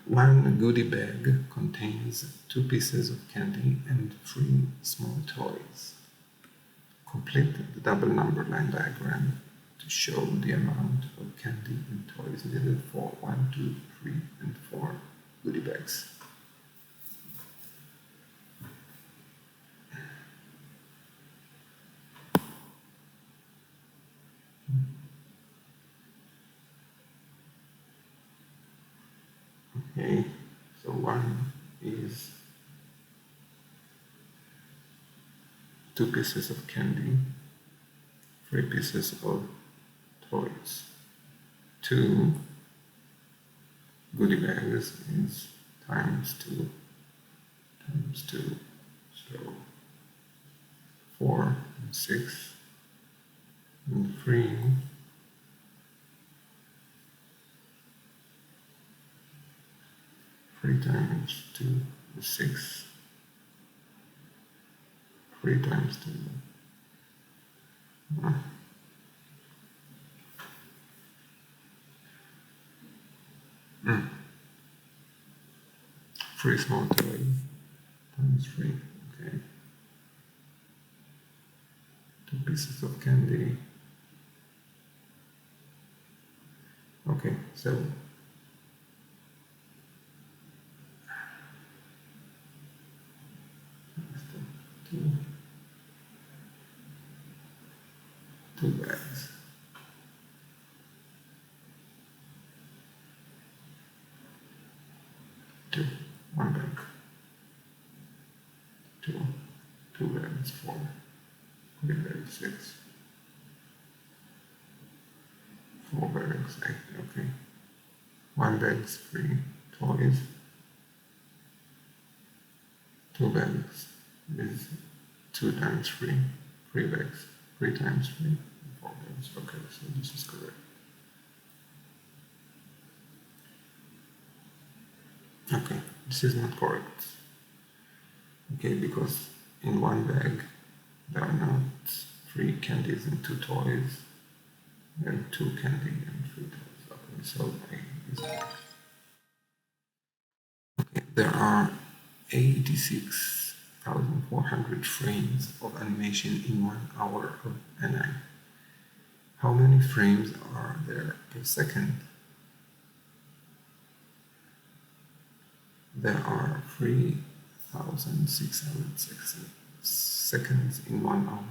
One goodie bag contains 2 pieces of candy and 3 small toys. Complete the double number line diagram to show the amount of candy and toys needed for 1, 2, 3, and 4 goodie bags. Okay, so 1 is 2 pieces of candy, 3 pieces of toys. 2 goodie bags is times 2 times 2, so 4 and 6 and 3 times 2 is 6, 3 times 2 3 small toys times 3, okay. 2 pieces of candy. Okay, so 2 bags. 2, 1 bag. 2 bags, 4, 3 bags, 6, 4 bags, 8, okay. 1 bag's 3 toys. 2 bags is 2 times 3, 3 bags, 3 times 3, 4 bags, okay, so this is correct. Okay, this is not correct. Okay, because in 1 bag there are not 3 candies and 2 toys. There are 2 candy and 3 toys. Okay, so okay, there are 86,400 frames of animation in 1 hour of anime. How many frames are there per second? There are 3,660 seconds in 1 hour.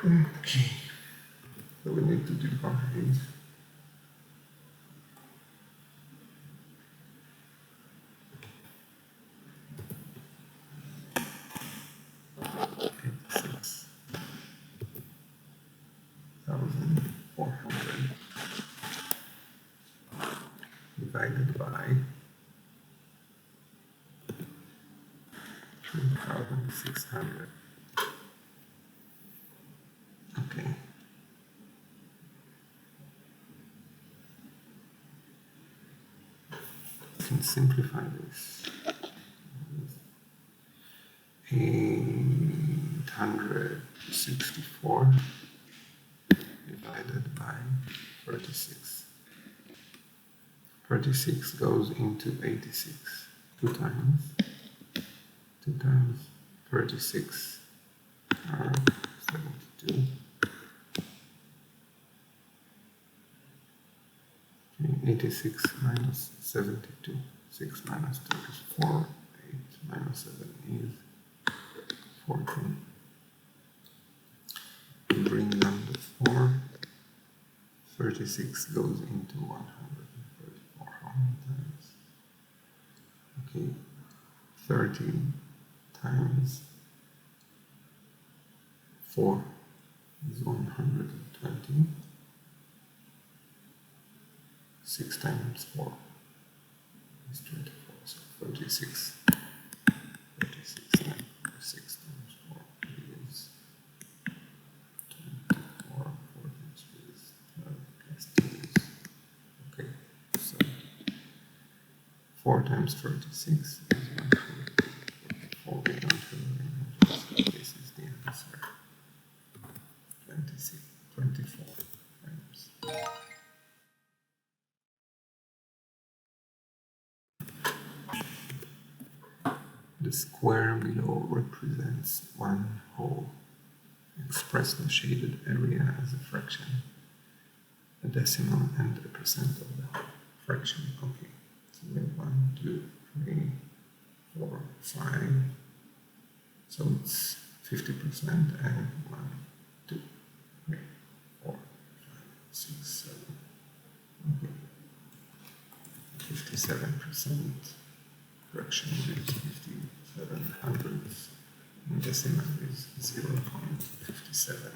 Okay, so we need to divide. Divided by 3,600. Okay. You can simplify this. 864 divided by 36. 36 goes into 86. 2 times 36 are 72. Okay, 86 minus 72. 6 minus 2 is 4. 8 minus 7 is 14. We bring down the 4. 36 goes into 134. How many times? Okay, 30 times 4 is 120. 6 times 4 is 24, so 36. 36 times 4, 6 times 4 is 24, 4 times 3 is 12, plus 2 is, okay, so 4 times 36 is 144. We don't have a so this is the answer. 26, 24 frames. The square below represents one whole. Express the shaded area as a fraction, a decimal, and a percent of the whole fraction. Okay, so we have 1, 2, 3, 4, 5. So it's 50% and 1, 2, 3, 4, 5, 6, 7. Okay, 57%. Fraction is 57 hundredths. And decimal is 0.57.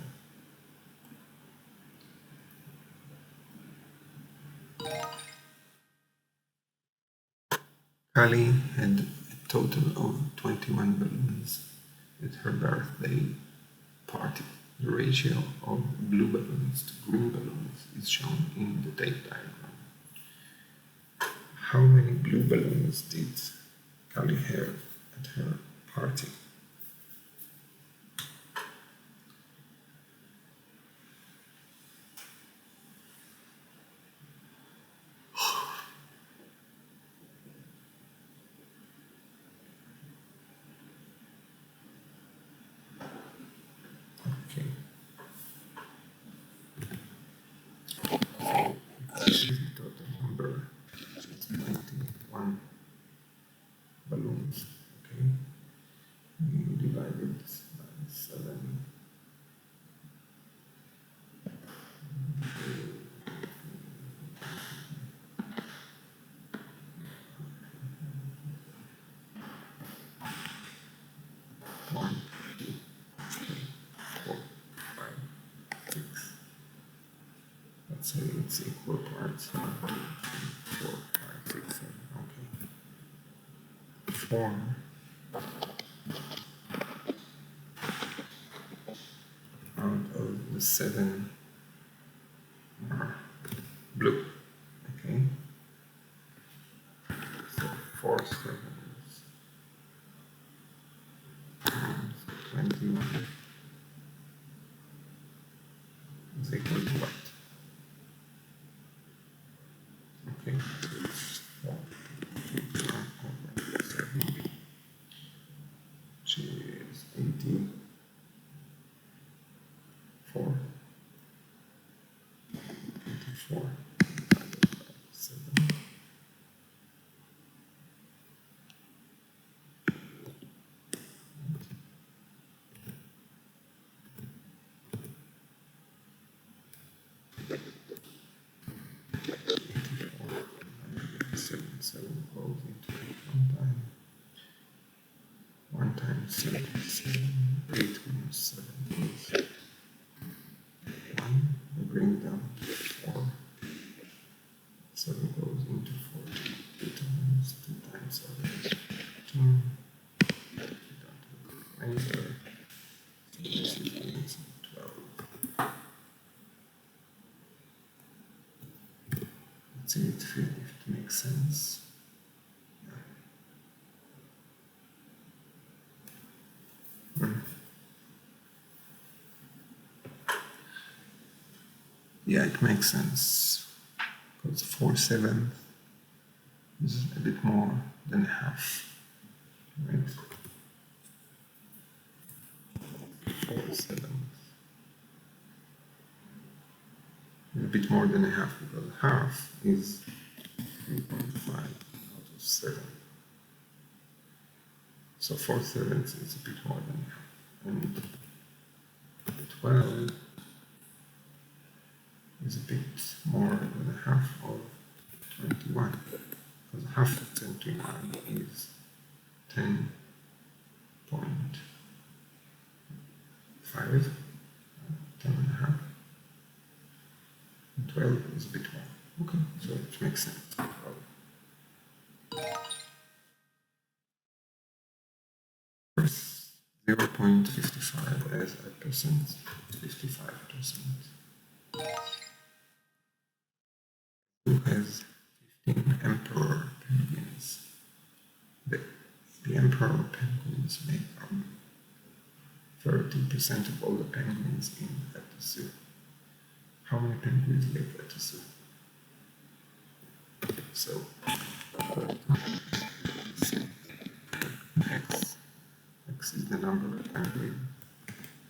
Kali had a total of 21 balloons at her birthday party. The ratio of blue balloons to green balloons is shown in the tape diagram. How many blue balloons did Kali have at her party? Okay. This is the total number. It's 21 balloons. Okay. We divide it by 7. One, 2, 3, 4, 5, 6. Let's say it's equal parts. 1, 2, 3, 4, 5, 6, 7. Okay. 4 out of the 7 are blue. Okay. So 4 sevens times 21 is equal to what? Okay, so it's 4 over 7, which is 84. 84 divided by 7. Seven goes into 1 times 7 is 7. 8 minus 7 is 1. We bring down 4. 7 goes into 4. 2 times 7 is 2. We don't have any other. So this is 12. Let's see if it makes sense. Yeah, it makes sense. Because 4 sevenths is a bit more than half, right? 4 sevenths is a bit more than a half, because half is 3.5 out of 7. So 4 sevenths is a bit more than half. And 12 is a bit more than half of 21, because half of 21 is 10.5, and a half, and 12 is a bit more. Okay, so it makes sense. First, 0.55 as a percent, 55%. Who has 15 emperor penguins? emperor penguins make 30% of all the penguins at the zoo. How many penguins live at the zoo? So x is the number of penguins,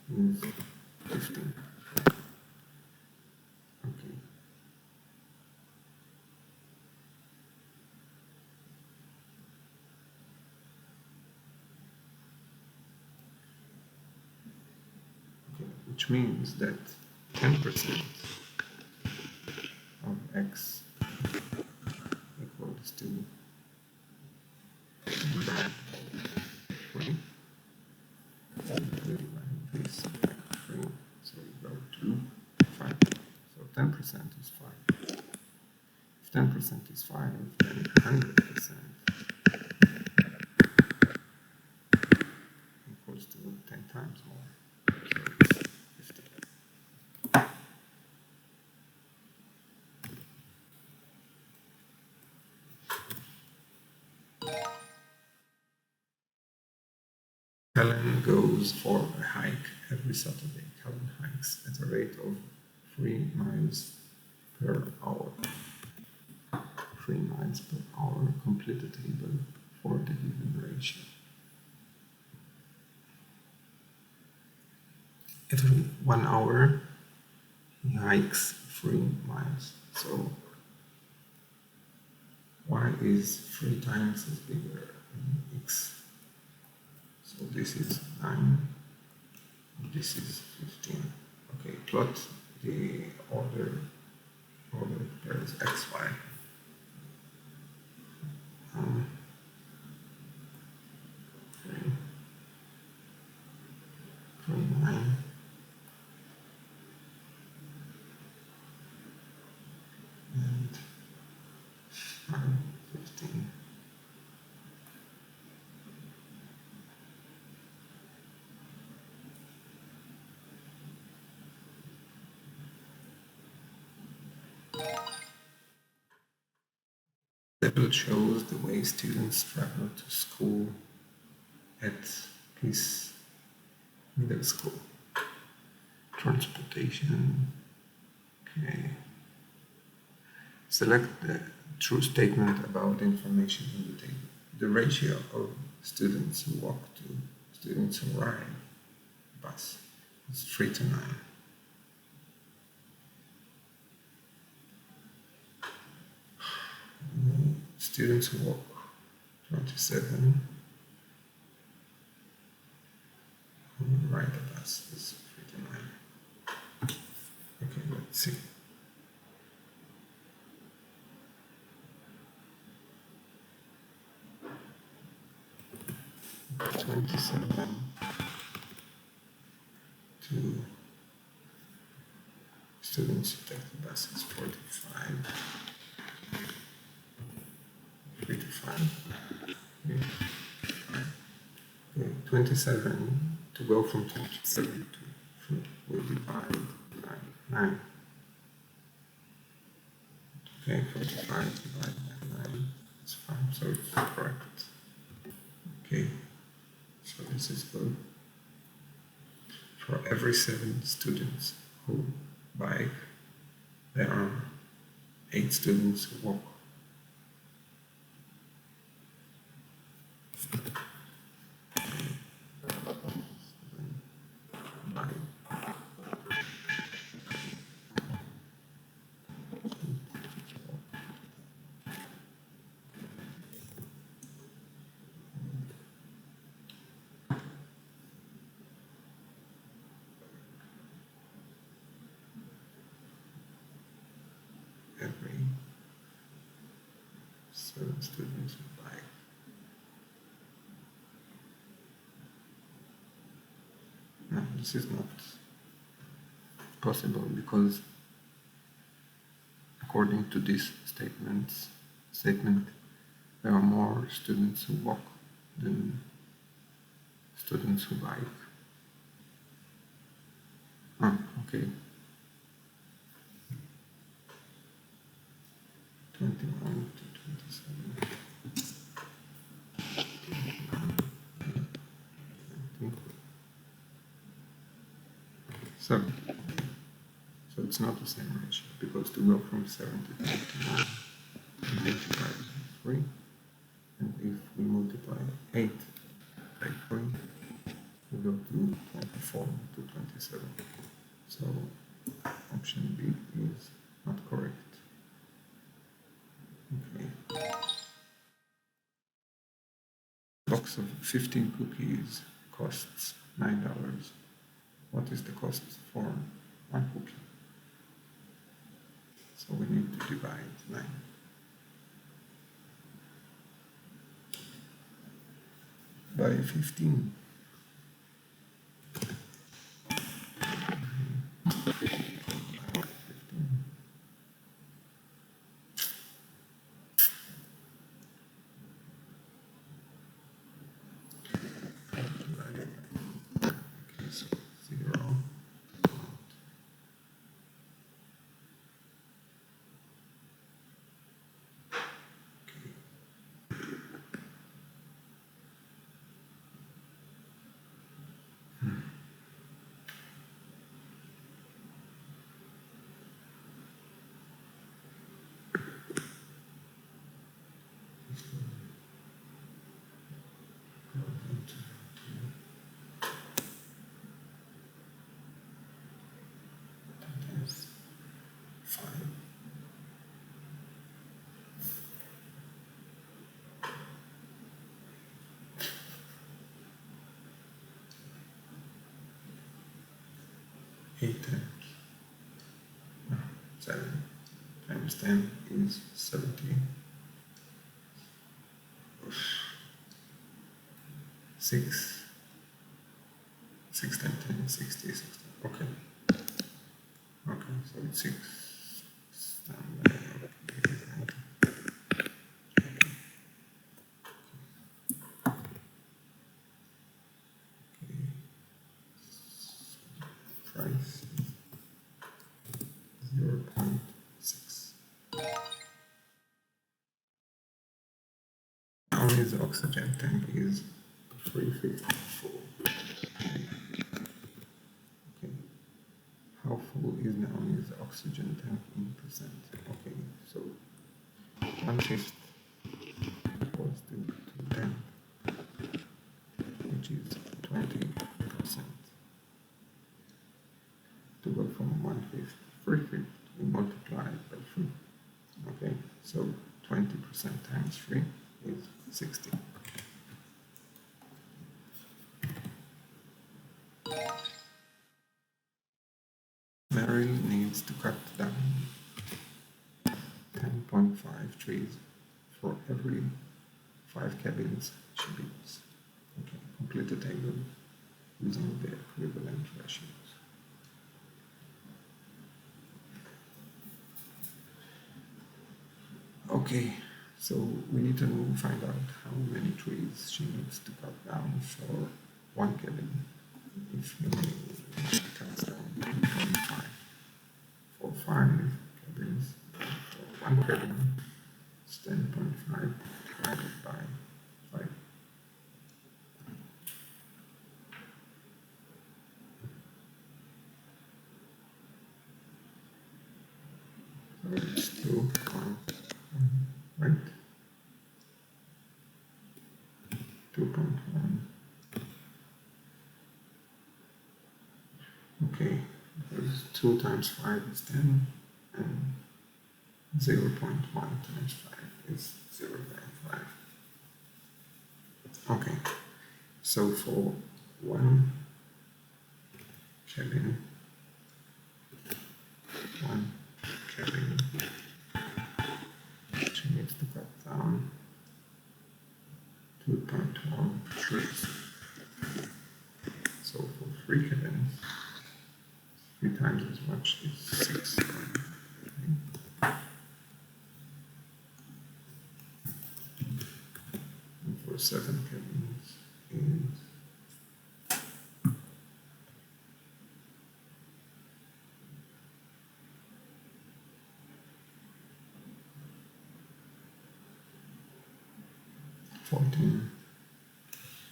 means 15. Okay. Which means that 10% of x equals to 3. This 3, so we go to 5. So 10% is 5. If 10% is 5, then 100% equals to 10 times more. So it's 50. Helen goes for a hike every Saturday. Helen hikes at a rate of 3 miles per hour. 3 miles per hour. Complete the table for the given ratio. Every 1 hour he hikes 3 miles. So y is 3 times as bigger than x. So this is 9, this is 15. Okay, plot the order pairs x, y. 9, and 15. The table shows the way students travel to school at his middle school. Transportation. Okay. Select the true statement about the information in the table. The ratio of students who walk to students who ride bus is 3:9. Students who walk 27. Who ride the bus is 3:9. Okay, let's see. $27 to students who take the bus is 45. 3 to 5. Okay. 27 to go from 27 to 3 will divide by 9. Okay, 45 divided by 9 is 5, so it's correct. Okay, so this is good. For every 7 students who bike, there are 8 students who walk. Every 7 students who bike. No, this is not possible because according to this statement, there are more students who walk than students who bike. Oh, okay. 21 to 27. 7. So it's not the same ratio, because to go from 7 to 29 and 85 is 3, and if we multiply 8 by 3, we go to 24 to 27. So option B is not correct. Okay. Box of 15 cookies costs $9. What is the cost for one cookie? So we need to divide 9. By 15. Okay, so 0. Times 5. Eight times 7 times 10 is 70. 6 times 10 is 60. Okay. Okay, so it's 6. Price 0.6. How many the oxygen tank is 354. Okay. How full is now is the oxygen tank in percent? Okay, so 1/5 equals to 10, which is 20%. To go from 1/5, 3/5, we multiply it by 3. Okay, so 20% times 3 is 60. Mary needs to cut down 10.5 trees for every 5 cabins she builds. Okay, complete the table using the equivalent ratios. Okay, so we need to find out how many trees she needs to cut down for one cabin. If she cuts down 10.5 for 5 cabins, for one cabin, it's 10.5 divided by 5. So it's 2, right? 2.1. Okay, because 2 times 5 is 10, and 0.1 times 5 is 0.5. Okay, so for one cabin, she needs to cut down 2.1 trees. So for 3 cabins, 3 times as much is 6. And for 7 cabins is 14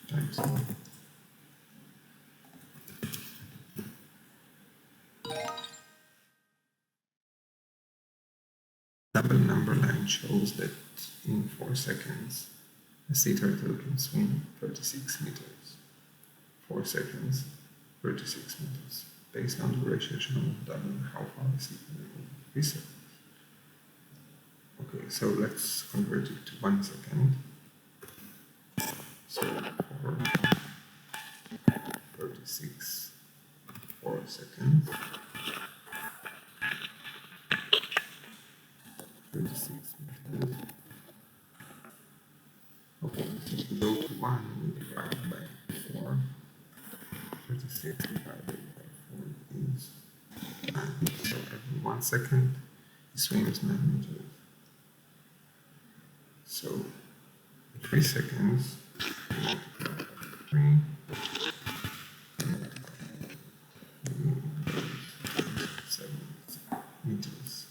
times 1. shows that in 4 seconds a sea turtle can swim 36 meters. 4 seconds, 36 meters. Based on the ratio shown of double how far the sea turtle can reset. Okay, so let's convert it to 1 second. So for 36, 4 seconds. 36 meters. Okay, so to go to 1, we divide by 4. 36 divided by 4 is 9. So every 1 second, he swims 9 meters. So, in 3 seconds, we multiply by 3. And multiply by 7 meters.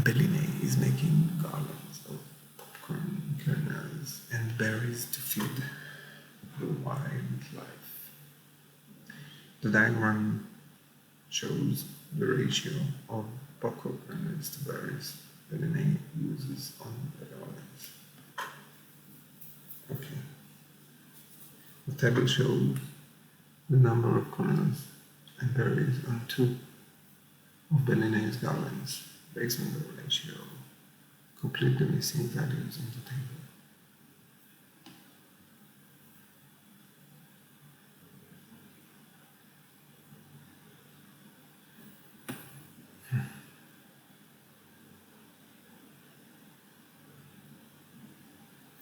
Bellini is making garlands of popcorn kernels and berries to feed the wildlife. The diagram shows the ratio of popcorn kernels to berries Bellini uses on the garlands. Okay. The table shows the number of kernels and berries on 2 of Bellini's garlands. Based on the ratio, complete the missing values in the table.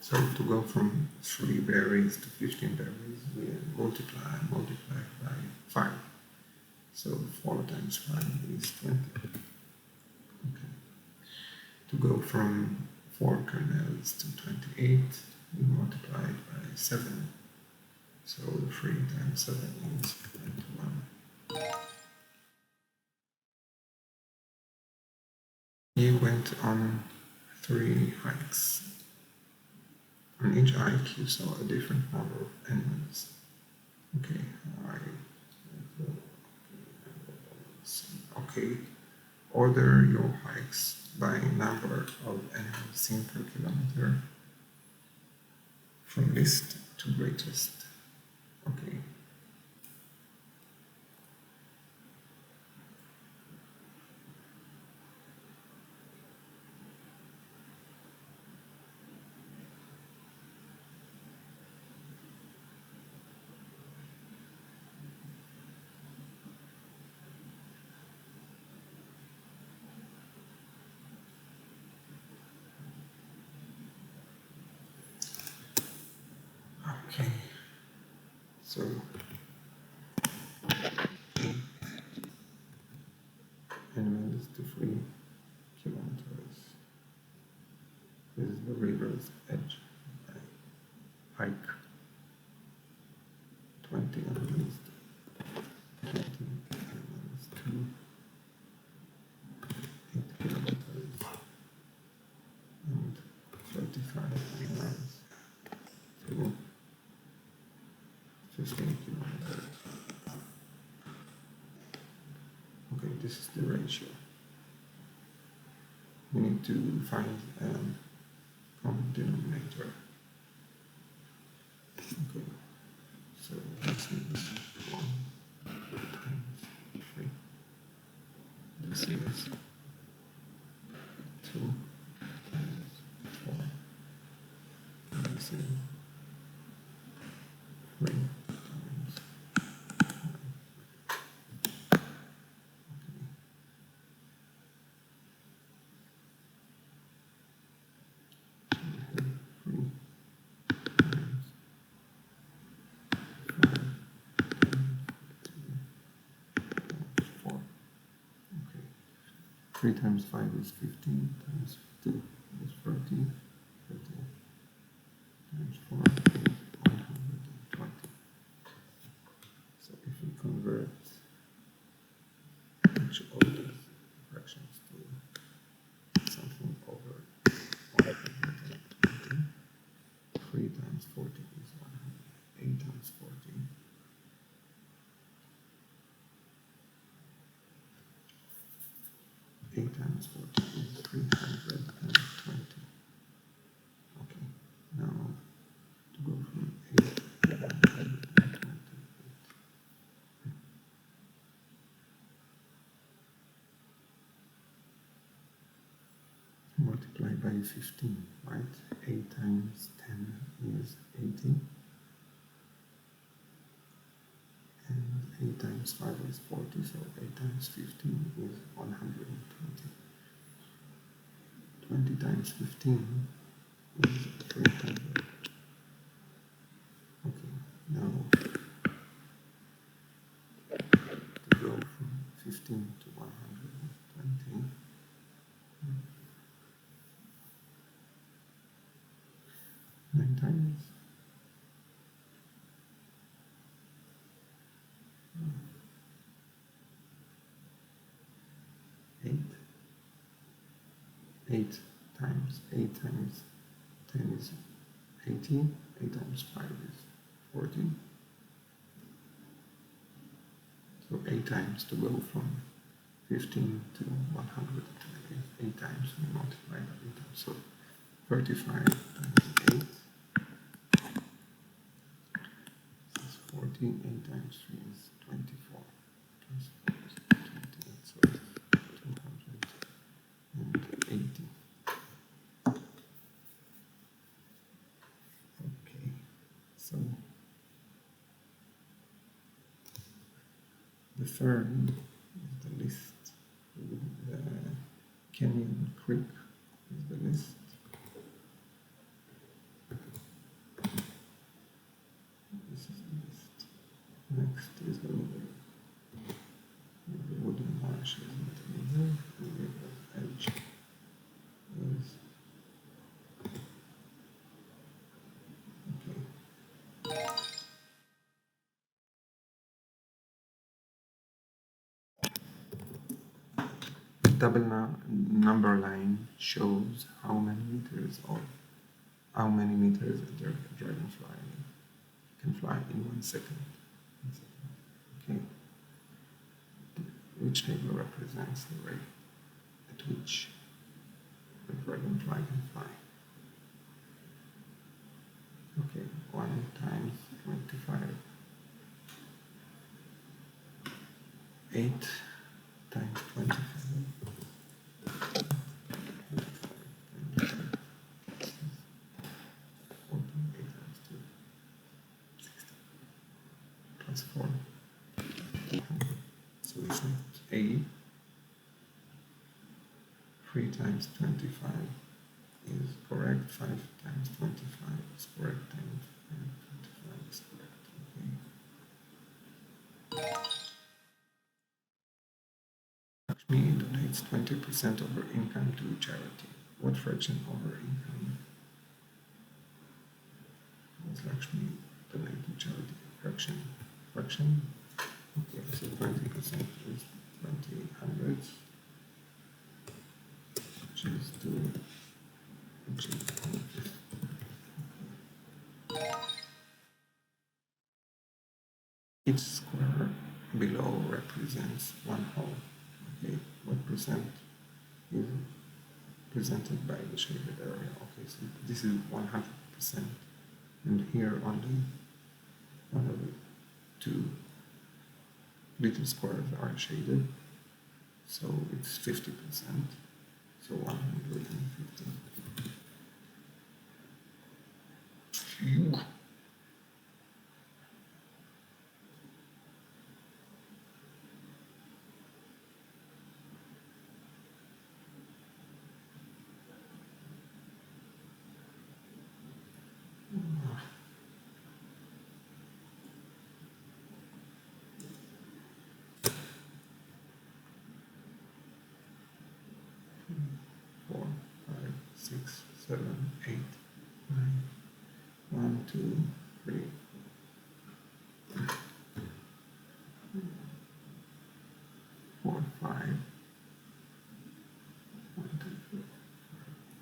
So to go from 3 berries to 15 berries, we multiply by 5. So 4 times 5 is 20. Okay. To go from 4 kernels to 28, we multiply it by 7. So 3 times 7 is 21. He went on 3 hikes. On each hike, you saw a different number of animals. Okay, okay, order your hikes by number of animals seen per kilometer from least to greatest. Okay. Okay, so animals to 3 kilometers. This is the river's edge. I hike 20 animals, 20 animals to 8 kilometers and 35 animals to 15 kilometers. Okay, this is the ratio. We need to find common denominator. Okay, so this is 1 times 3. This is 2 times 4. And this is 3 times 9. Three times 5 is 15, times 2 is 30, 30 times 4 is 120. So if we convert each of these fractions to something over 120, 3 times 40 is 100, 8 times 40 8 times 40 is 320. Okay, now to go from 8 to 128. Multiply by 15, right? 8 times 10 is 80. And 8 times 5 is 40, so 8 times 15 is 120. 20 times 15 is 300. Okay, now to go from 15 to 120, 9 times 8, 8 times 8 times 10 is 80, 8 times 5 is 40. So 8 times to go from 15 to 120, 8 times, we multiply by 8 times, so 35 times 8 is 40, 8 times 3 is 24, plus 4 is 28, so 280. Okay, so the third is the list. The Canyon Creek is the list. This is the list. Next is the river. The wooden marsh is in the middle. The river edge is okay. Double number line shows how many meters a dragonfly can fly in 1 second. Okay. Which table represents the rate at which the dragonfly can fly? Okay, 1 times 25. 8 times 25. 4. So we said A, 3 times 25 is correct, 5 times 25 is correct, and 25 is correct. Okay. Lakshmi donates 20% of her income to charity. What fraction of her income does Lakshmi donate to charity? Fraction. Okay, so 20% is 20 hundredths, which is 2, which is 1/5. Each square below represents 1 whole. Okay, what percent is presented by the shaded area? Okay, so this is 100%, and here only one of the 2 little squares are shaded, so it's 50%, so 150. Phew. Four, 5, 6, 7, 8, 9. 1, 2, 3, 4, 5. 1, 2, 3.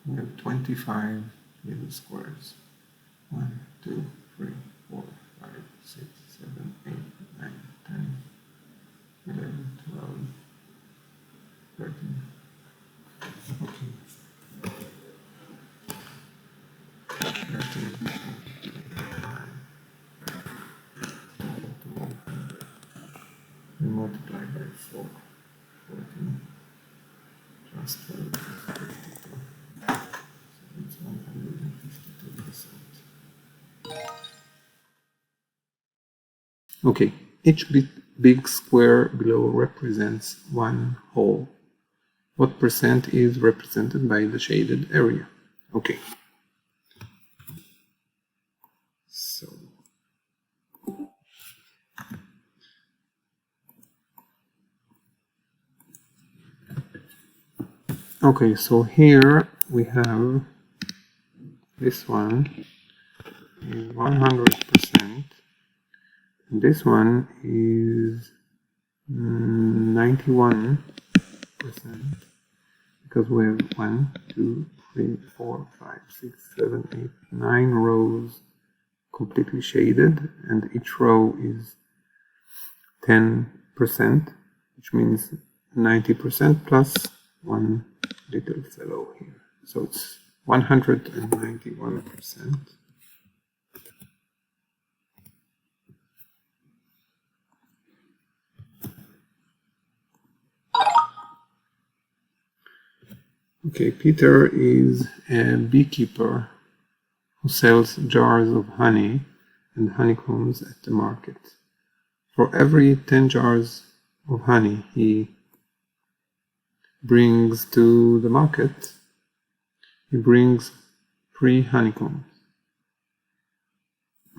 We have 25 little squares. 1, 2, 3, 4, 5, 6, 7, 8, 9, 10, 11, 12, 13, We multiply by 4. 14 plus 12 is 52. So it's 152%. Okay, each big square below represents one whole. What percent is represented by the shaded area? Okay. So okay, so here we have this one is 100%, and this one is 91%, because we have 1, 2, 3, 4, 5, 6, 7, 8, 9 rows completely shaded, and each row is 10%, which means 90% plus one little fellow here. So it's 191%. Okay, Peter is a beekeeper who sells jars of honey and honeycombs at the market. For every 10 jars of honey he brings to the market, he brings 3 honeycombs.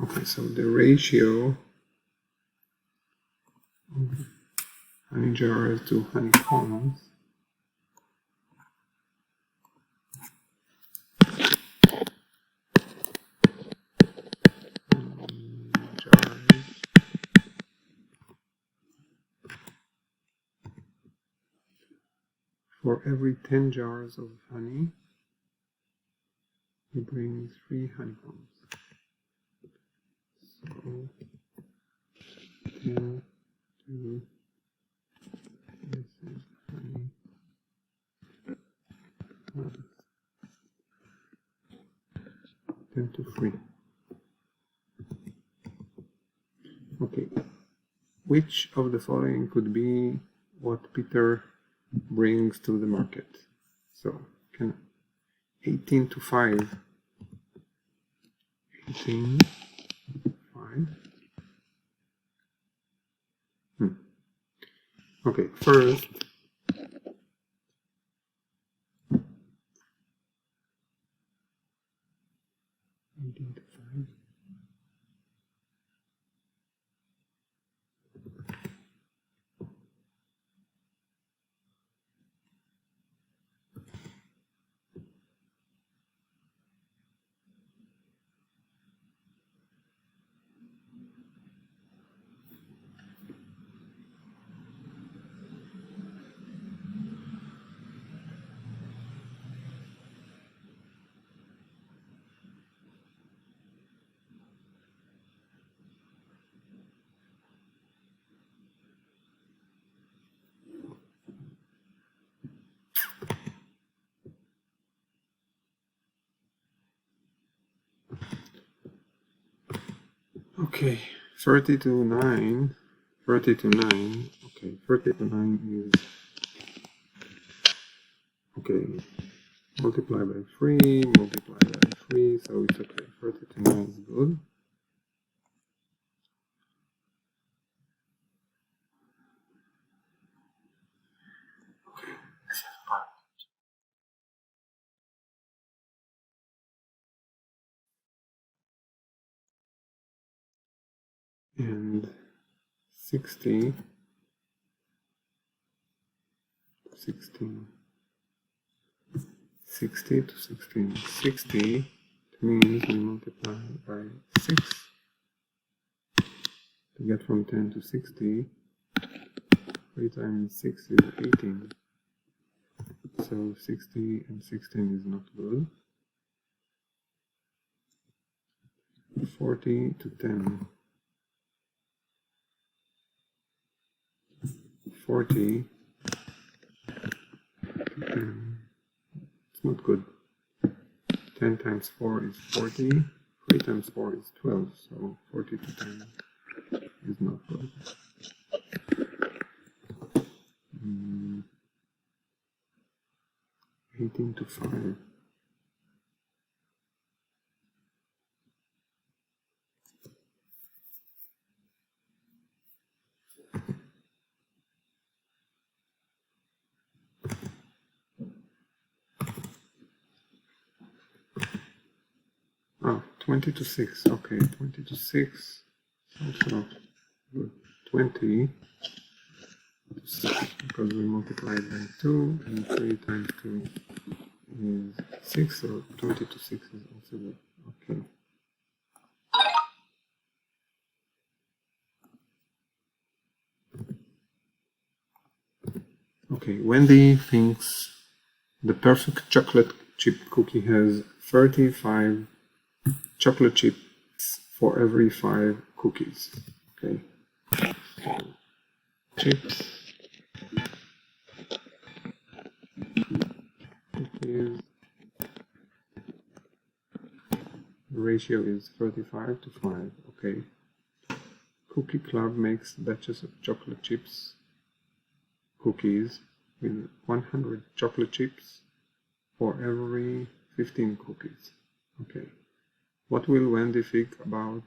Okay, so the ratio of honey jars to honeycombs for every 10 jars of honey, he brings 3 honeycombs. So 10 to, this is honey, 10 to 3. Okay, which of the following could be what Peter brings to the market? So, 18 to 5. 18 to 5. Okay, first, okay, 30 to 9, 30 to 9, okay, 30 to 9 is, okay, multiply by 3, multiply by 3, so it's okay, 30 to 9 is good. Okay, this is fun. And 60, 16, 60 to 16, 60 means we multiply by 6 to get from 10 to 60. 3 times 6 is 18. So 60 and 16 is not good. 40 to 10. 40 to 10. It's not good. 10 times 4 is 40. 3 times 4 is 12. So 40 to 10 is not good. 18 to 5. Oh, 20 to 6. Okay, 20 to 6. Also good. 20 to 6, because we multiplied by 2, and 3 times 2 is 6, so 20 to 6 is also good. Okay. Okay, Wendy thinks the perfect chocolate chip cookie has 35 chocolate chips for every 5 cookies. Okay. So, chips, cookies. The ratio is 35 to 5. Okay. Cookie Club makes batches of chocolate chips cookies with 100 chocolate chips for every 15 cookies. Okay. What will Wendy think about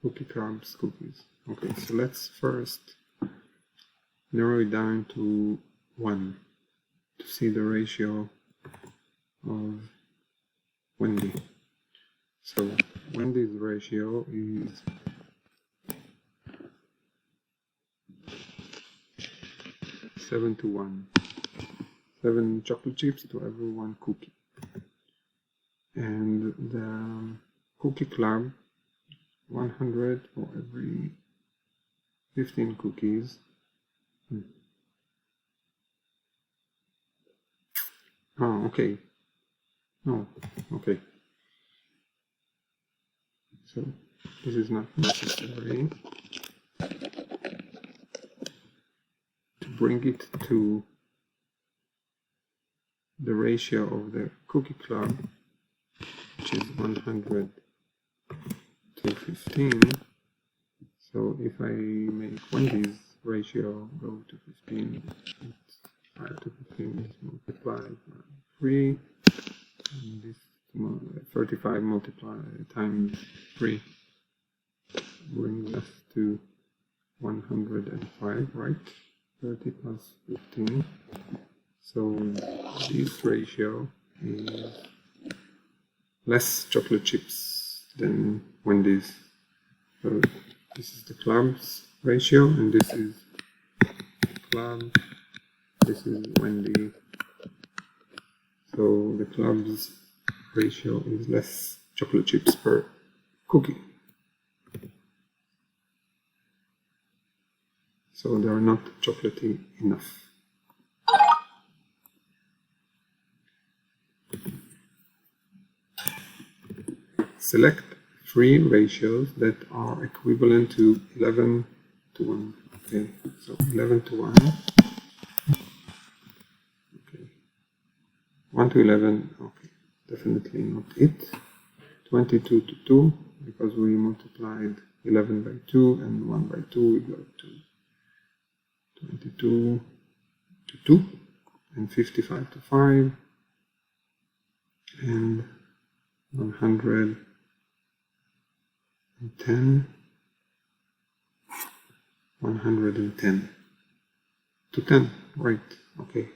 Cookie Club's cookies? Okay, so let's first narrow it down to 1 to see the ratio of Wendy. So Wendy's ratio is 7 to 1. 7 chocolate chips to every 1 cookie. And the Cookie Club, 100 for every 15 cookies. Oh, okay. Oh, okay. So this is not necessary. To bring it to the ratio of the Cookie Club, which is 100 to 15. So if I make Wendy's ratio go to 15, 5 to 15 is multiplied by 3, and this 35 multiplied times 3 brings us to 105, right? 30 plus 15. So this ratio is less chocolate chips than Wendy's. So this is the club's ratio, and this is club, this is Wendy. So the club's ratio is less chocolate chips per cookie. So they are not chocolatey enough. Select 3 ratios that are equivalent to 11 to 1. Okay, so 11 to 1. Okay, 1 to 11. Okay, definitely not it. 22 to 2, because we multiplied 11 by 2 and 1 by 2, we got to 22 to 2, and 55 to 5, and 110 to 10, right? Okay,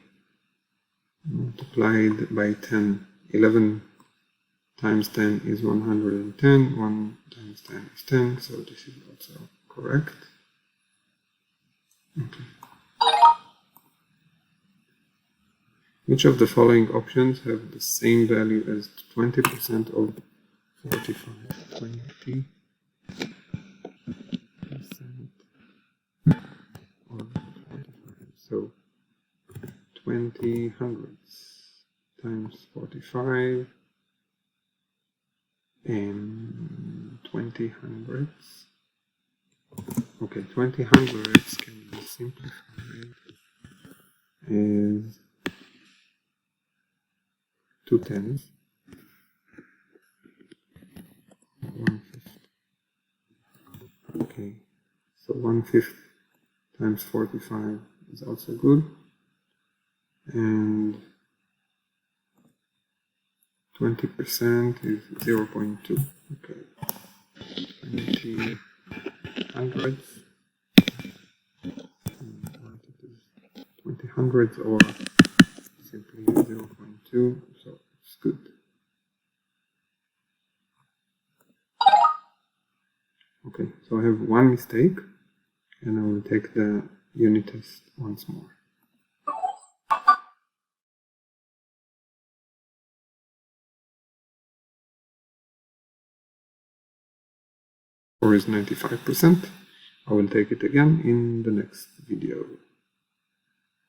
multiplied by 10. 11 times 10 is 110, 1 times 10 is 10, so this is also correct. Okay. Which of the following options have the same value as 20% of 45? 20% of 45. So 20 hundredths times 45 and 20 hundredths. Okay, 20 hundredths can be simplified as 2 tenths, 1/5. Okay, so 1/5 times 45 is also good, and 20% is 0.2. Okay. 20 hundredths. 20 hundredths or simply 0.2, so it's good. Okay, so I have one mistake, and I will take the unit test once more. Or is 95%. I will take it again in the next video.